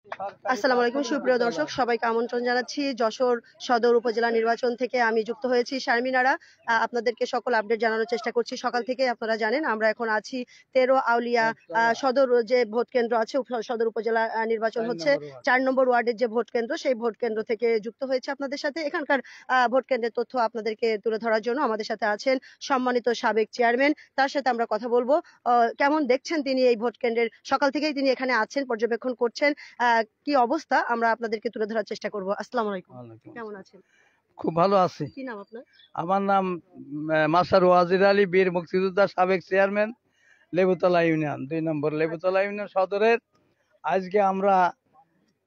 আসসালামু আলাইকুম সুপ্রিয় দর্শক, সবাইকে আমন্ত্রণ জানাচ্ছি যশোর সদর উপজেলা নির্বাচন থেকে। আমি যুক্ত হয়েছি শারমিনারা। আপনাদেরকে সকল আপডেট জানানোর চেষ্টা করছি সকাল থেকে। আপনারা জানেন আমরা এখন আছি 13 আউলিয়া সদর যে ভোট কেন্দ্র আছে, সদর উপজেলা নির্বাচন হচ্ছে 4 নম্বর ওয়ার্ডের যে ভোট কেন্দ্র, সেই ভোট কেন্দ্র থেকে যুক্ত হয়েছে আপনাদের সাথে। এখানকার ভোট কেন্দ্রের তথ্য আপনাদেরকে তুলে ধরার জন্য আমাদের সাথে আছেন সম্মানিত সাবেক চেয়ারম্যান। তার সাথে আমরা কথা বলবো কেমন দেখছেন তিনি এই ভোট কেন্দ্রের। সকাল থেকেই তিনি এখানে আছেন, পর্যবেক্ষণ করছেন। কি অবস্থা আমরা আপনাদেরকে তুলে ধরার চেষ্টা করব। আসসালামু আলাইকুম, কেমন আছেন? খুব ভালো আছি। কি নাম আপনার? আমার নাম মাস্টার ওয়াজির আলী, বীর মুক্তিযোদ্ধা, সাবেক চেয়ারম্যান, লেবুতলা ইউনিয়ন 2 নম্বর লেবুতলা ইউনিয়ন সদরের। আজকে আমরা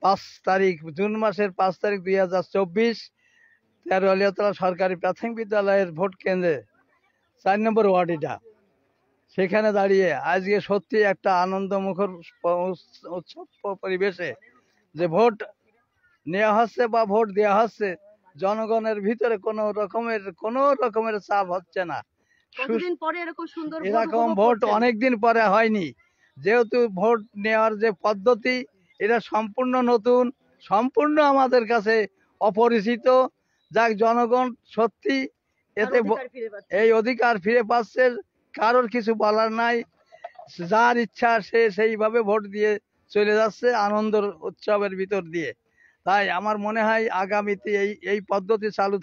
5 তারিখ জুন মাসের 5 তারিখ 2024 13 আলিয়াতলা সরকারি প্রাথমিক বিদ্যালয়ের ভোট কেন্দ্রে 4 নম্বর ওয়ার্ড এটা। সেখানে দাঁড়িয়ে আজকে সত্যি একটা আনন্দমুখর উৎসব পরিবেশে যে ভোট নেওয়া হচ্ছে বা ভোট দেওয়া হচ্ছে, জনগণের ভিতরে কোনো রকমের চাপ হচ্ছে না। এরকম ভোট অনেকদিন পরে হয়নি। যেহেতু ভোট নেওয়ার যে পদ্ধতি, এটা সম্পূর্ণ নতুন, সম্পূর্ণ আমাদের কাছে অপরিচিত। যাক, জনগণ সত্যি এতে এই অধিকার ফিরে পাচ্ছে। কারোর কিছু বলার নাই, যার ইচ্ছা সে সেইভাবে ভোট দিয়ে চলে যাচ্ছে আনন্দের উৎসবের ভিতর দিয়ে। তাই আমার মনে হয় আগামীতে এই পদ্ধতি চালু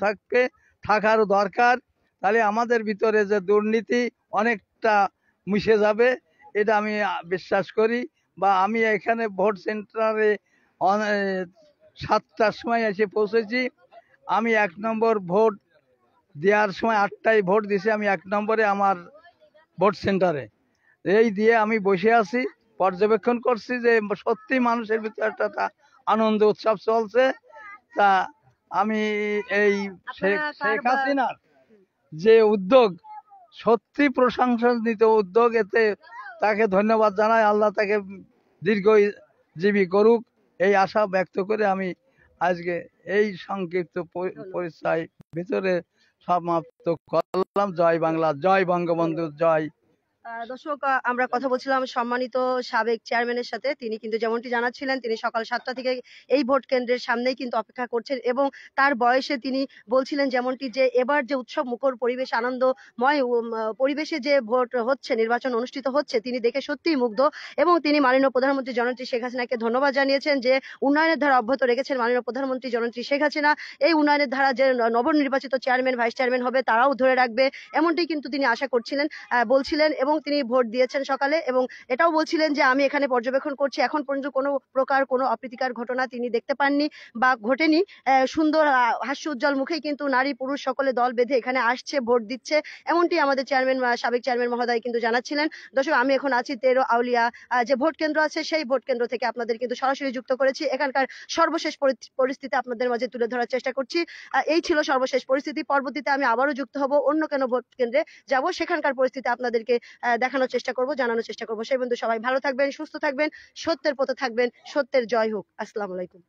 থাকার দরকার। তাহলে আমাদের ভিতরে যে দুর্নীতি অনেকটা মিশে যাবে, এটা আমি বিশ্বাস করি। বা আমি এখানে ভোট সেন্টারে 7টার সময় এসে পৌঁছেছি। আমি 1 নম্বর ভোট দেওয়ার সময় 8টায় ভোট দিছি আমি 1 নম্বরে আমার ভোট সেন্টারে। এই দিয়ে আমি বসে আছি, পর্যবেক্ষণ করছি যে সত্যি মানুষের ভিতরে একটা আনন্দ উৎসব চলছে। তা আমি এই শেখ হাসিনার যে উদ্যোগ, সত্যি প্রশংসনীয় উদ্যোগ, এতে তাকে ধন্যবাদ জানাই। আল্লাহ তাকে দীর্ঘজীবী করুক, এই আশা ব্যক্ত করে আমি আজকে এই সংক্ষিপ্ত পরিচয় ভিতরে সমাপ্ত করলাম। জয় বাংলা, জয় বঙ্গবন্ধু, জয়। দর্শক, আমরা কথা বলছিলাম সম্মানিত সাবেক চেয়ারম্যানের সাথে। তিনি কিন্তু যেমনটি জানাচ্ছিলেন, তিনি সকাল 7টা থেকে এই ভোট কেন্দ্রের সামনেই কিন্তু অপেক্ষা করছেন এবং তার বয়সে তিনি বলছিলেন যেমনটি যে এবার যে উৎসব মুখর পরিবেশ, আনন্দময় পরিবেশে যে ভোট হচ্ছে, নির্বাচন অনুষ্ঠিত হচ্ছে, তিনি দেখে সত্যিই মুগ্ধ। এবং তিনি মাননীয় প্রধানমন্ত্রী জননেত্রী শেখ হাসিনাকে ধন্যবাদ জানিয়েছেন যে উন্নয়নের ধারা অব্যাহত রেখেছেন মাননীয় প্রধানমন্ত্রী জননেত্রী শেখ হাসিনা। এই উন্নয়নের ধারা যে নবনির্বাচিত চেয়ারম্যান, ভাইস চেয়ারম্যান হবে তারাও ধরে রাখবে, এমনটি কিন্তু তিনি আশা করছিলেন, বলছিলেন। এবং তিনি ভোট দিয়েছেন সকালে এবং এটাও বলছিলেন যে আমি এখানে পর্যবেক্ষণ করছি, এখন পর্যন্ত কোনো প্রকার কোনো অপ্রীতিকর ঘটনা তিনি দেখতে পাননি বা ঘটেনি। সুন্দর হাস্য উজ্জ্বল মুখেই কিন্তু নারী পুরুষ সকলে দল বেঁধে এখানে আসছে, ভোট দিচ্ছে, এমনটি আমাদের চেয়ারম্যান, সাবেক চেয়ারম্যান মহোদয় কিন্তু জানাচ্ছিলেন। দর্শক, আমি এখন আছি 13 আউলিয়া যে ভোট কেন্দ্র আছে, সেই ভোট কেন্দ্র থেকে আপনাদের কিন্তু সরাসরি যুক্ত করেছি। এখানকার সর্বশেষ পরিস্থিতি আপনাদের মাঝে তুলে ধরার চেষ্টা করছি। এই ছিল সর্বশেষ পরিস্থিতি। পরবর্তীতে আমি আবারও যুক্ত হব, অন্য কোনো ভোট কেন্দ্রে যাব, সেখানকার পরিস্থিতি আপনাদেরকে দেখানোর চেষ্টা করব, জানানোর চেষ্টা করব। সেই বন্ধু সবাই ভালো থাকবেন, সুস্থ থাকবেন, সত্যের পথে থাকবেন। সত্যের জয় হোক। আসসালামু আলাইকুম।